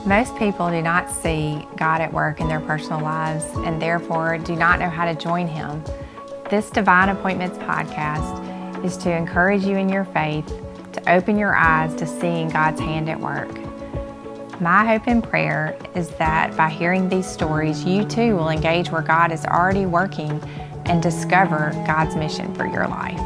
Most people do not see God at work in their personal lives and therefore do not know how to join Him. This Divine Appointments podcast is to encourage you in your faith, to open your eyes to seeing God's hand at work. My hope and prayer is that by hearing these stories, you too will engage where God is already working and discover God's mission for your life.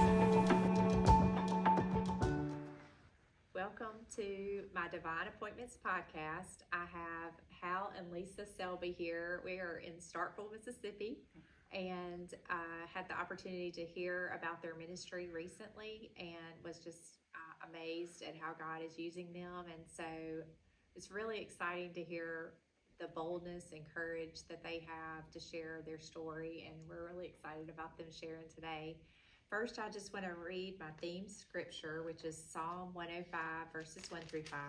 Welcome to my Divine Appointments podcast. I have Hal and Lisa Selby here. We are in Starkville, Mississippi, and I had the opportunity to hear about their ministry recently and was just amazed at how God is using them. And so it's really exciting to hear the boldness and courage that they have to share their story, and we're really excited about them sharing today. First, I just want to read my theme scripture, which is Psalm 105, verses 1 through 5.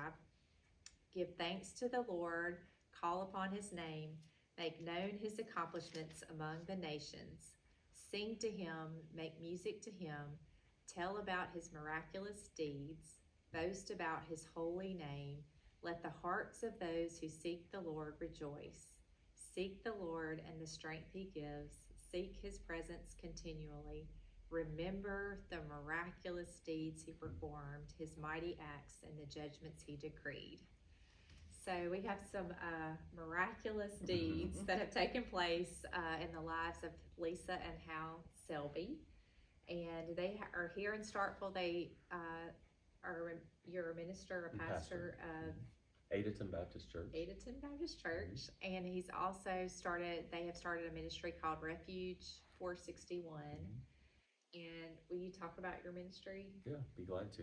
Give thanks to the Lord, call upon His name, make known His accomplishments among the nations. Sing to Him, make music to Him, tell about His miraculous deeds, boast about His holy name. Let the hearts of those who seek the Lord rejoice. Seek the Lord and the strength He gives. Seek His presence continually. Remember the miraculous deeds He performed, His mighty acts, and the judgments He decreed. So we have some miraculous deeds that have taken place in the lives of Lisa and Hal Selby. And they are here in Starkville. They you're a minister, a pastor of Adeton Baptist Church. And they have started a ministry called Refuge 461. And will you talk about your ministry? Yeah, be glad to.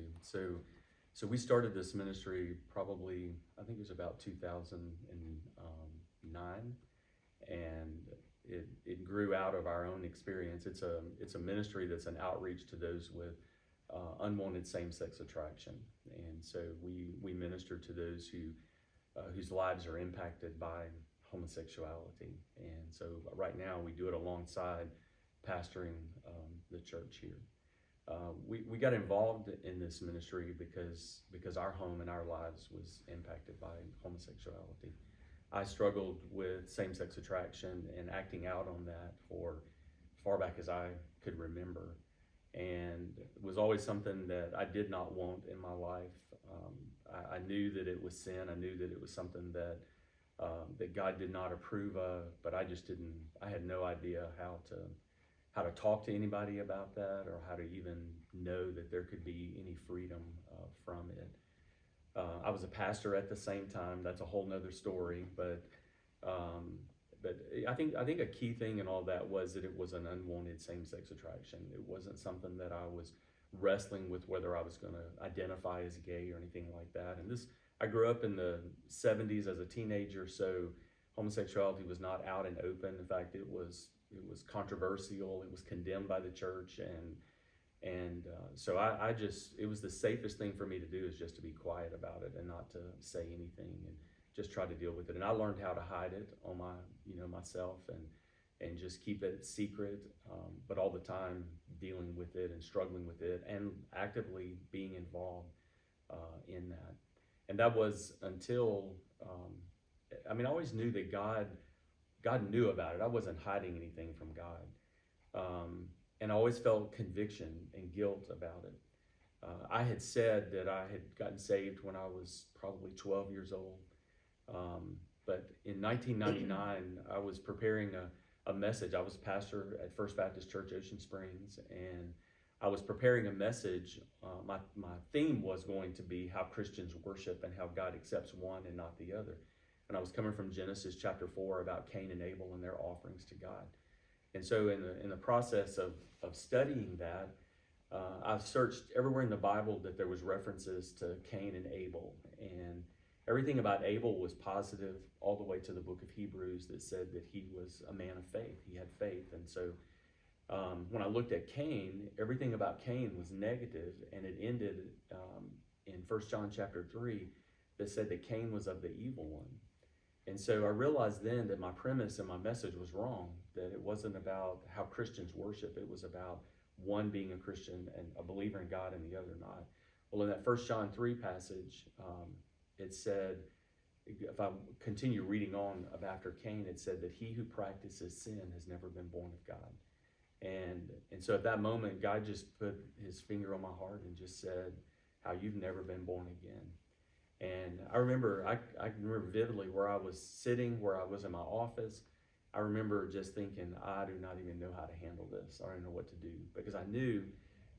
So we started this ministry probably, I think it was about 2009, and it grew out of our own experience. It's a ministry that's an outreach to those with unwanted same-sex attraction, and so we minister to those whose lives are impacted by homosexuality. And so right now we do it alongside pastoring the church here. We got involved in this ministry because our home and our lives was impacted by homosexuality. I struggled with same-sex attraction and acting out on that for far back as I could remember, and it was always something that I did not want in my life. I knew that it was sin. I knew that it was something that God did not approve of, but I had no idea how to talk to anybody about that, or how to even know that there could be any freedom from it. I was a pastor at the same time. That's a whole nother story, but I think a key thing in all that was that it was an unwanted same-sex attraction. It wasn't something that I was wrestling with whether I was going to identify as gay or anything like that. And I grew up in the 70s as a teenager, so homosexuality was not out and open. In fact, it was controversial. It was condemned by the church, and so it was the safest thing for me to do is just to be quiet about it and not to say anything and just try to deal with it. And I learned how to hide it on myself and just keep it secret, but all the time dealing with it and struggling with it and actively being involved in that. And that was until I always knew that God knew about it. I wasn't hiding anything from God. And I always felt conviction and guilt about it. I had said that I had gotten saved when I was probably 12 years old. But in 1999, I was preparing a message. I was pastor at First Baptist Church, Ocean Springs, and I was preparing a message. My theme was going to be how Christians worship and how God accepts one and not the other. And I was coming from Genesis chapter 4 about Cain and Abel and their offerings to God. And so in the process of studying that, I've searched everywhere in the Bible that there was references to Cain and Abel. And everything about Abel was positive all the way to the book of Hebrews that said that he was a man of faith. He had faith. And so when I looked at Cain, everything about Cain was negative, and it ended in 1 John chapter 3 that said that Cain was of the evil one. And so I realized then that my premise and my message was wrong, that it wasn't about how Christians worship. It was about one being a Christian and a believer in God and the other not. Well, in that 1 John 3 passage, it said if I continue reading on after Cain, it said that he who practices sin has never been born of God. And so at that moment, God just put his finger on my heart and just said, how you've never been born again. And I remember vividly where I was sitting, where I was in my office. I remember just thinking, I do not even know how to handle this. I don't know what to do, because I knew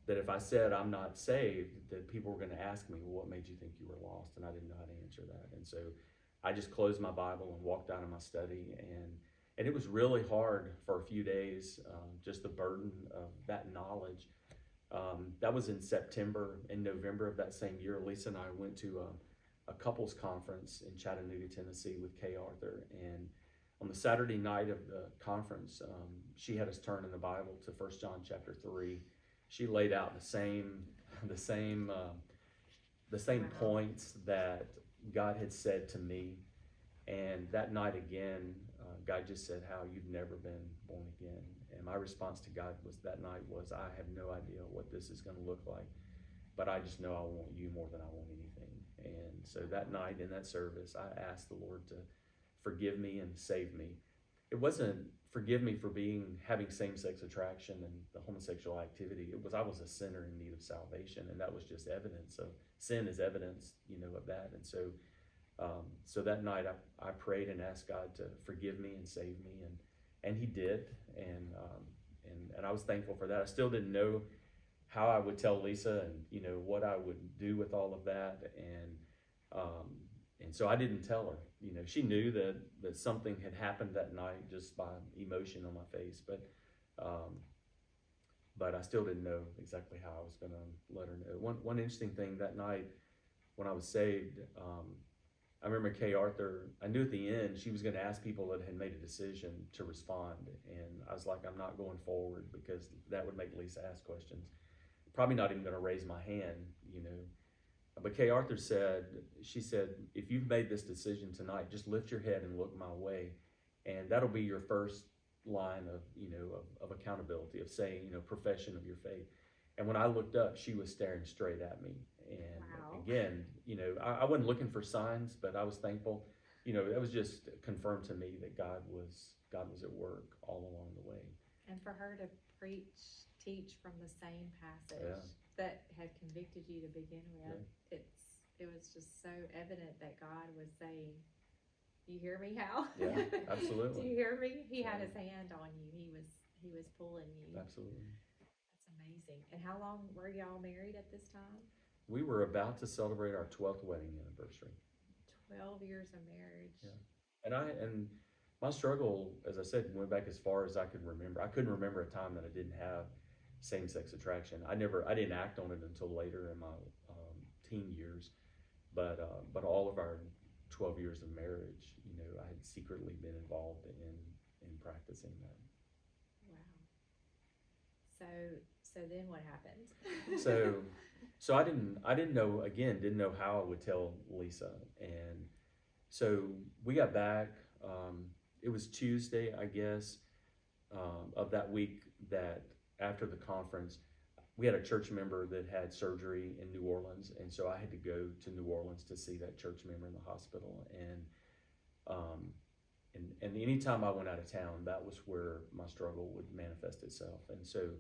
that if I said I'm not saved, that people were going to ask me, well, what made you think you were lost? And I didn't know how to answer that. And so I just closed my Bible and walked out of my study, and it was really hard for a few days, just the burden of that knowledge. That was in September. In November of that same year, Lisa and I went to a couples conference in Chattanooga, Tennessee with Kay Arthur. And on the Saturday night of the conference, she had us turn in the Bible to 1 John chapter 3. She laid out the same points that God had said to me. And that night again, God just said, how you've never been born again. And my response to God that night was, I have no idea what this is going to look like, but I just know I want you more than I want anything. And so that night in that service, I asked the Lord to forgive me and save me. It wasn't forgive me for having same-sex attraction and the homosexual activity. It was, I was a sinner in need of salvation, and that was just evidence of sin is evidence, of that. And so that night I prayed and asked God to forgive me and save me, and he did. And I was thankful for that. I still didn't know how I would tell Lisa and, what I would do with all of that. And so I didn't tell her. She knew that something had happened that night just by emotion on my face, but I still didn't know exactly how I was going to let her know. One interesting thing that night when I was saved, I remember Kay Arthur, I knew at the end she was going to ask people that had made a decision to respond. And I was like, I'm not going forward because that would make Lisa ask questions. Probably not even going to raise my hand, But Kay Arthur said, if you've made this decision tonight, just lift your head and look my way. And that'll be your first line of accountability, of saying, profession of your faith. And when I looked up, she was staring straight at me. And wow. Again, I wasn't looking for signs, but I was thankful. It was just confirmed to me that God was at work all along the way. And for her to teach from the same passage that had convicted you to begin with, it was just so evident that God was saying, "You hear me, Hal? Yeah, absolutely. Do you hear me?" He had his hand on you. He was pulling you. Absolutely. That's amazing. And how long were y'all married at this time? We were about to celebrate our 12th wedding anniversary. 12 years of marriage. Yeah. And my struggle, as I said, went back as far as I could remember. I couldn't remember a time that I didn't have same-sex attraction. I didn't act on it until later in my teen years. But all of our 12 years of marriage, I had secretly been involved in practicing that. Wow. So then what happened? So I didn't know how I would tell Lisa. And so we got back, it was Tuesday, I guess, of that week that after the conference, we had a church member that had surgery in New Orleans. And so I had to go to New Orleans to see that church member in the hospital. And anytime I went out of town, that was where my struggle would manifest itself. And so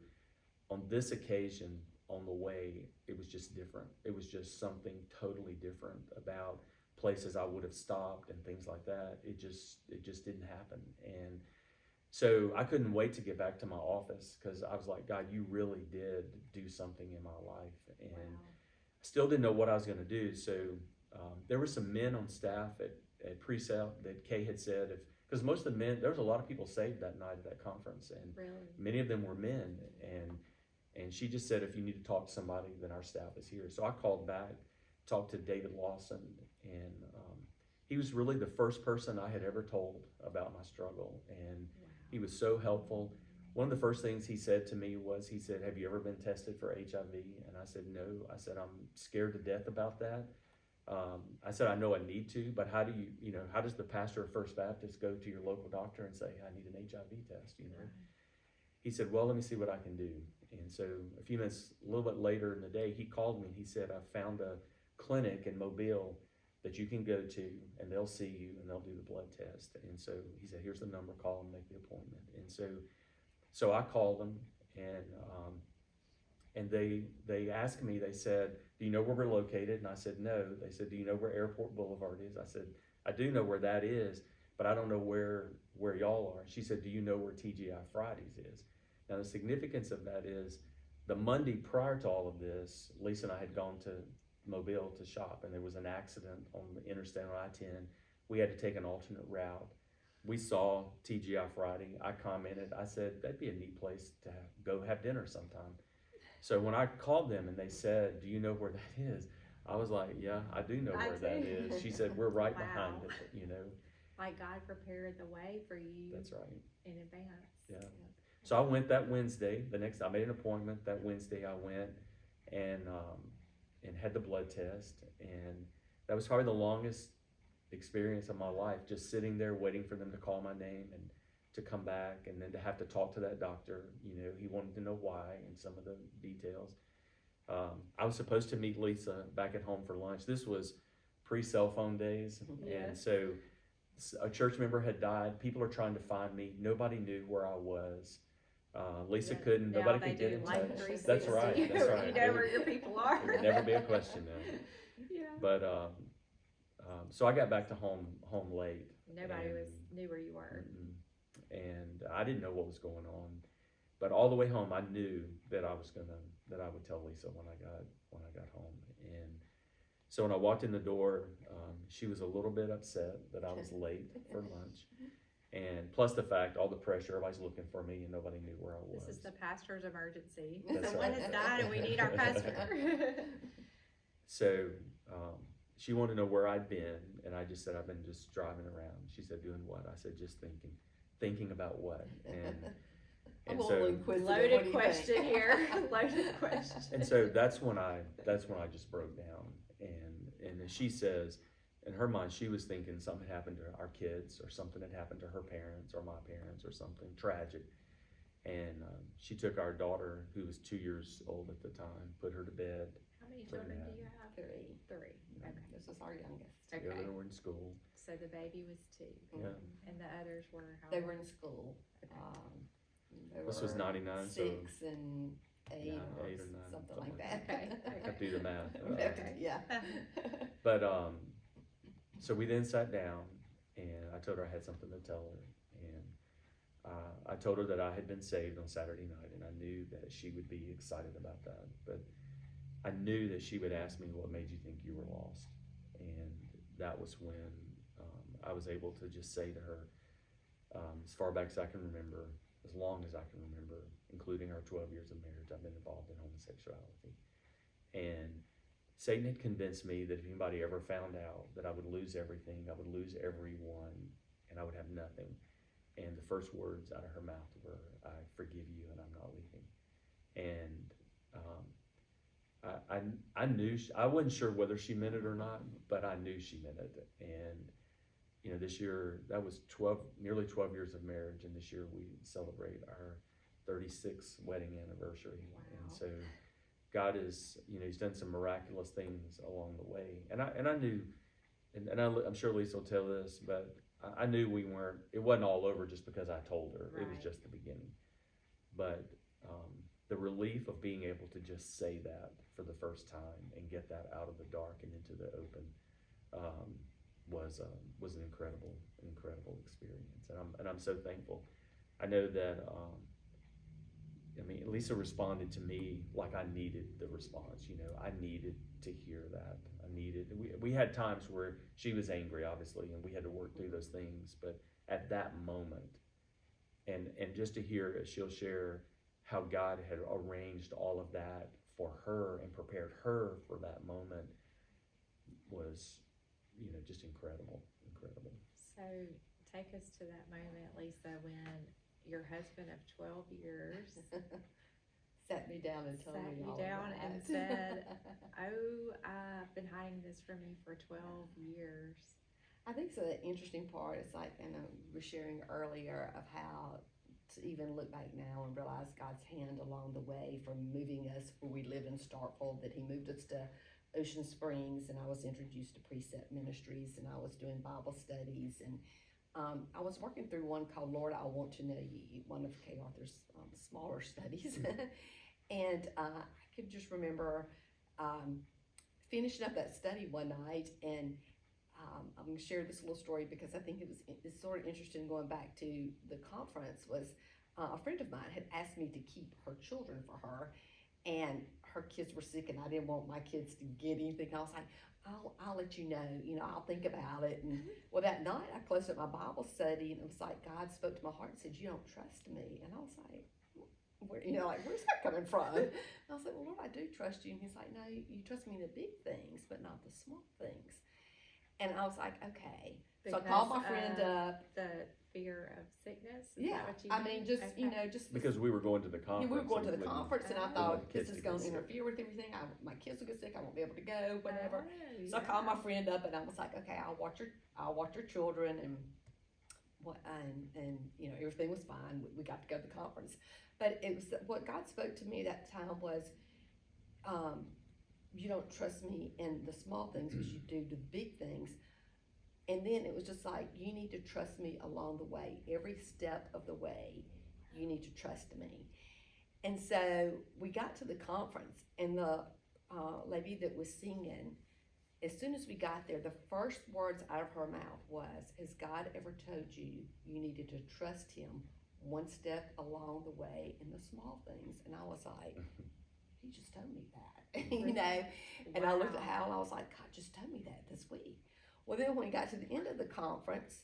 on this occasion, on the way, it was just different. It was just something totally different about places I would have stopped and things like that. It just didn't happen. And so I couldn't wait to get back to my office because I was like, God, you really did do something in my life. And I still didn't know what I was going to do. So there were some men on staff at Precept that Kay had said, because most of the men, there was a lot of people saved that night at that conference. And many of them were men. And she just said, if you need to talk to somebody, then our staff is here. So I called back, talked to David Lawson, and he was really the first person I had ever told about my struggle. And he was so helpful. One of the first things he said to me was, he said, have you ever been tested for HIV? And I said, no. I said, I'm scared to death about that. I said, I know I need to, but how does the pastor of First Baptist go to your local doctor and say, I need an HIV test, Right. He said, well, let me see what I can do. And so a little bit later in the day, he called me and he said, I found a clinic in Mobile that you can go to, and they'll see you and they'll do the blood test. And so he said, here's the number, call them, make the appointment. And so I called them, and they asked me, they said, do you know where we're located? And I said, no. They said, do you know where Airport Boulevard is? I said, I do know where that is, but I don't know where y'all are. She said, do you know where TGI Fridays is? Now the significance of that is the Monday prior to all of this, Lisa and I had gone to Mobile to shop, and there was an accident on the interstate on I-10. We had to take an alternate route. We saw TGI Friday. I commented, I said, that'd be a neat place to go have dinner sometime. So when I called them and they said, do you know where that is? I was like, yeah, I do know where that is. She said, we're right behind it, you know. Like God prepared the way for you. That's right. In advance. Yeah. So I went that Wednesday. I made an appointment that Wednesday. I went and had the blood test, and that was probably the longest experience of my life, just sitting there waiting for them to call my name and to come back, and then to have to talk to that doctor. You know, he wanted to know why and some of the details. I was supposed to meet Lisa back at home for lunch. This was pre-cell phone days, and so a church member had died. People are trying to find me. Nobody knew where I was. Lisa couldn't. Now nobody could get in touch. That's right. That's right. You know where your people are. There would never be a question now. Yeah. But so I got back to home late. Nobody knew where you were. And I didn't know what was going on. But all the way home, I knew that I would tell Lisa when I got home. And so when I walked in the door, she was a little bit upset that I was late for lunch. And plus the fact, all the pressure, everybody's looking for me and nobody knew where I was. This is the pastor's emergency. That's Someone right. has died and we need our pastor. So she wanted to know where I'd been, and I just said, I've been just driving around. She said, doing what? I said, just thinking about what? And so loaded question here. Loaded question. And so that's when I just broke down. And as she says, in her mind, she was thinking something had happened to our kids, or something had happened to her parents or my parents, or something tragic. And she took our daughter, who was 2 years old at the time, put her to bed. How many children do you have? Three. Okay. This is our youngest. The other were in school. So the baby was 2. Yeah. And the others were how They old? were in school. Okay. This was 99, 6 so and 8, or 8 or 9, something like that. Okay. I have to do the math. Okay. Yeah. But so we then sat down, and I told her I had something to tell her, and I told her that I had been saved on Saturday night, and I knew that she would be excited about that. But I knew that she would ask me, what made you think you were lost? And that was when I was able to just say to her, as far back as I can remember, as long as I can remember, including our 12 years of marriage, I've been involved in homosexuality. And Satan had convinced me that if anybody ever found out, that I would lose everything, I would lose everyone, and I would have nothing. And the first words out of her mouth were, I forgive you and I'm not leaving. And I knew, I wasn't sure whether she meant it or not, but I knew she meant it. And you know, this year, that was nearly 12 years of marriage, and this year we celebrate our 36th wedding anniversary. Wow. And so God is, you know, he's done some miraculous things along the way. And I knew, and I'm sure Lisa will tell this, but I knew it wasn't all over just because I told her. It was Right. just the beginning. But the relief of being able to just say that for the first time and get that out of the dark and into the open was an incredible experience. And I'm so thankful. I know that, Lisa responded to me like I needed the response. You know, I needed to hear that. We had times where she was angry, obviously, and we had to work through those things. But at that moment, and just to hear, she'll share how God had arranged all of that for her and prepared her for that moment was, you know, just incredible. So take us to that moment, Lisa, when your husband of 12 years Sat me down and told me all and that. said, oh, I've been hiding this from you for 12 years. I think so. The interesting part is like, and I was sharing earlier of how to even look back now and realize God's hand along the way from moving us where we live in Starkville, that he moved us to Ocean Springs, and I was introduced to Precept Ministries, and I was doing Bible studies, and I was working through one called Lord, I Want to Know You, one of Kay Arthur's smaller studies. And I could just remember finishing up that study one night, and I'm going to share this little story because I think it's sort of interesting. Going back to the conference, was a friend of mine had asked me to keep her children for her, and her kids were sick, and I didn't want my kids to get anything. I was like, I'll let you know, I'll think about it. And well, that night I closed up my Bible study, and it was like God spoke to my heart and said, "You don't trust me." And I was like, where's that coming from? And I was like, "Well, Lord, I do trust you." And he's like, "No, you trust me in the big things, but not the small things." And I was like, "Okay." So I called my friend up. The fear of sickness? Is Yeah, that what you I mean? mean, just Okay. just Because we were going to the conference. we were going to and the we wouldn't- conference, and I Oh. thought Kids this is to going get to sick. interfere with everything. My kids will get sick. I won't be able to go, whatever. Oh, So I called my friend up, and I was like, "Okay, I'll watch your children," and everything was fine. We got to go to the conference, but it was what God spoke to me that time was, "You don't trust me in the small things, but you do the big things." And then it was just like, "You need to trust me along the way. Every step of the way, you need to trust me." And so we got to the conference, and the lady that was singing, as soon as we got there, the first words out of her mouth was, "Has God ever told you you needed to trust him one step along the way in the small things?" And I was like, "He just told me that," And I looked at Hal, and I was like, "God just told me that this week." Well, then when we got to the end of the conference,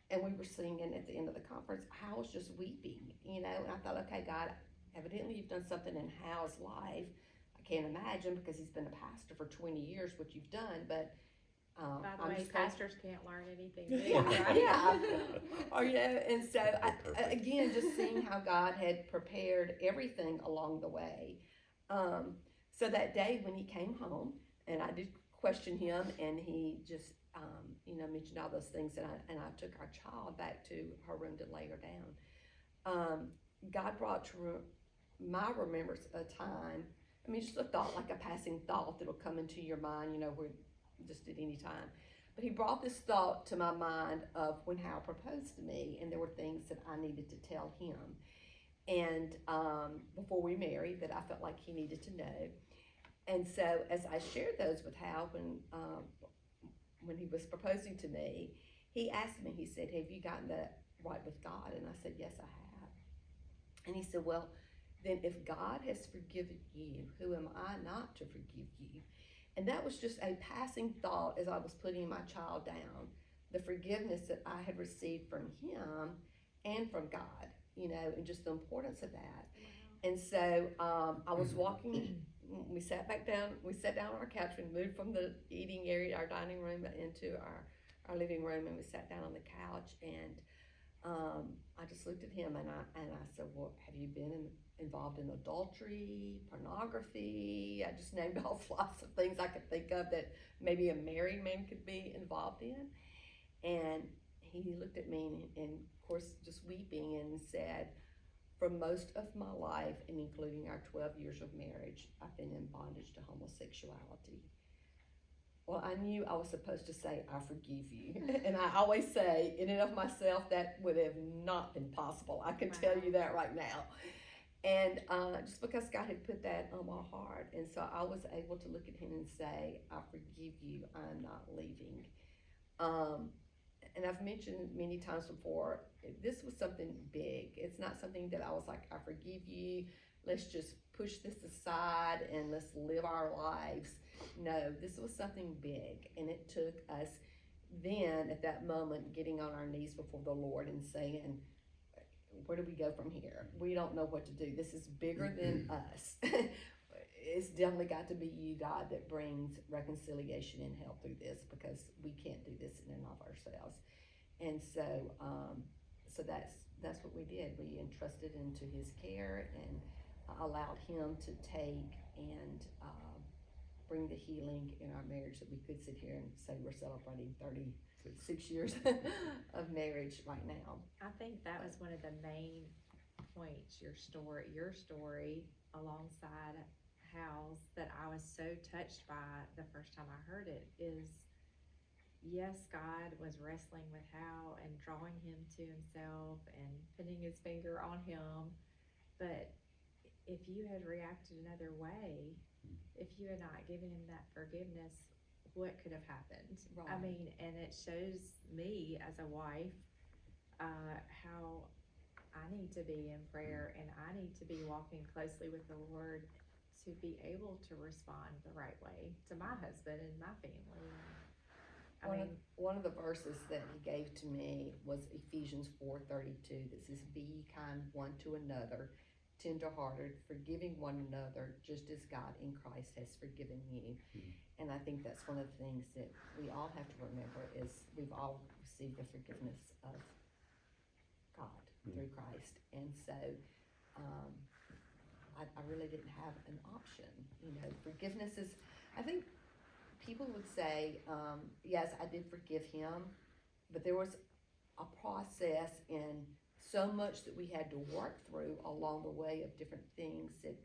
and we were singing at the end of the conference, Hal was just weeping, and I thought, "Okay, God, evidently you've done something in Hal's life. I can't imagine, because he's been a pastor for 20 years, what you've done, but By the I'm way, just pastors can't learn anything new, Yeah, right? yeah. Or, and so Perfect. again, just seeing how God had prepared everything along the way. So that day when he came home, and I did question him, and he just, mentioned all those things, and I took our child back to her room to lay her down. God brought to my remembrance a time, just a thought, like a passing thought that'll come into your mind, where just at any time. But he brought this thought to my mind of when Hal proposed to me, and there were things that I needed to tell him. And before we married, that I felt like he needed to know. And so as I shared those with Hal when he was proposing to me, he asked me, he said, "Have you gotten that right with God?" And I said, "Yes, I have." And he said, "Well, then if God has forgiven you, who am I not to forgive you?" And that was just a passing thought as I was putting my child down, the forgiveness that I had received from him and from God, and just the importance of that. And so I was walking, we sat down on our couch. We moved from the eating area, our dining room, into our living room, and we sat down on the couch, and I just looked at him, and I said, "Well, have you been involved in adultery, pornography?" I just named off lots of things I could think of that maybe a married man could be involved in. And he looked at me, and of course, just weeping, and said, "For most of my life, and including our 12 years of marriage, I've been in bondage to homosexuality." Well, I knew I was supposed to say, "I forgive you." And I always say, in and of myself, that would have not been possible. I can tell you that right now. And just because God had put that on my heart. And so I was able to look at him and say, "I forgive you. I'm not leaving." And I've mentioned many times before, this was something big. It's not something that I was like, "I forgive you. Let's just push this aside and let's live our lives." No, this was something big. And it took us then, at that moment, getting on our knees before the Lord and saying, "Where do we go from here? We don't know what to do. This is bigger than us." It's definitely got to be you, God, that brings reconciliation and help through this, because we can't do this in and of ourselves. And so, so that's what we did. We entrusted into his care and allowed him to take and bring the healing in our marriage, that we could sit here and say we're celebrating 36 years of marriage right now. I think that was one of the main points, your story alongside Hal's that I was so touched by the first time I heard it is, yes, God was wrestling with Hal and drawing him to himself and putting his finger on him, but if you had reacted another way, if you had not given him that forgiveness, what could have happened? Right. I mean, and it shows me as a wife how I need to be in prayer and I need to be walking closely with the Lord to be able to respond the right way to my husband and my family. One of the verses that he gave to me was Ephesians 4:32 that says, "Be ye kind one to another, tenderhearted, forgiving one another, just as God in Christ has forgiven you." And I think that's one of the things that we all have to remember is we've all received the forgiveness of God through Christ. And so I really didn't have an option. Forgiveness is, I think people would say, yes, I did forgive him, but there was a process and so much that we had to work through along the way of different things that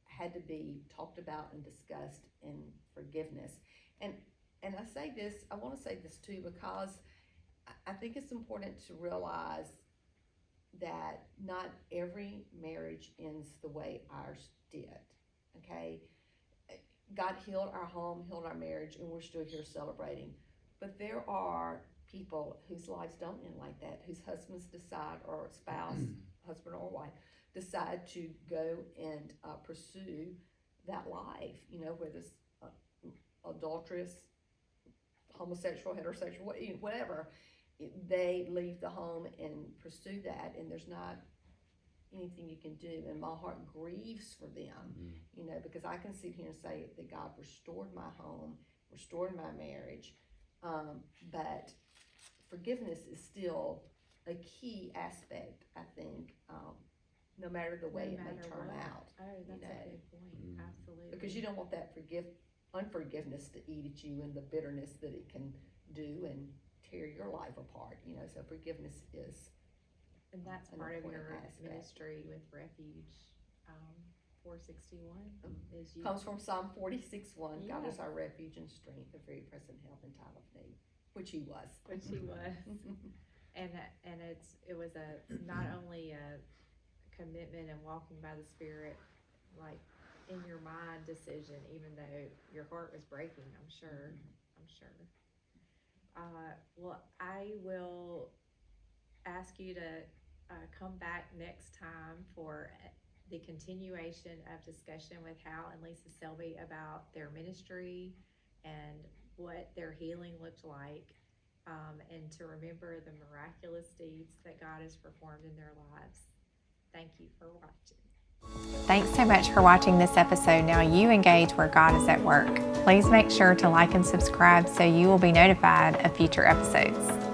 had to be talked about and discussed in forgiveness. And I say this, I want to say this too, because I think it's important to realize that not every marriage ends the way ours did, okay? God healed our home, healed our marriage, and we're still here celebrating. But there are people whose lives don't end like that, whose husbands decide, or spouse, husband or wife, decide to go and pursue that life, whether it's adulterous, homosexual, heterosexual, whatever. They leave the home and pursue that, and there's not anything you can do. And my heart grieves for them, because I can sit here and say that God restored my home, restored my marriage, but forgiveness is still a key aspect, I think, no matter the way it may turn out. Oh, that's a good point. Absolutely. Because you don't want that unforgiveness to eat at you and the bitterness that it can do and tear your life apart, so forgiveness is. And that's an part of your important aspect. ministry with Refuge, 461 is you. Comes from Psalm 46:1. God Yeah. is our refuge and strength, a very present help in time of need, which he was. Which he was. And it was not only a commitment and walking by the Spirit, like in your mind decision, even though your heart was breaking, I'm sure. Well, I will ask you to come back next time for the continuation of discussion with Hal and Lisa Selby about their ministry and what their healing looked like, and to remember the miraculous deeds that God has performed in their lives. Thank you for watching. Thanks so much for watching this episode. Now you engage where God is at work. Please make sure to like and subscribe so you will be notified of future episodes.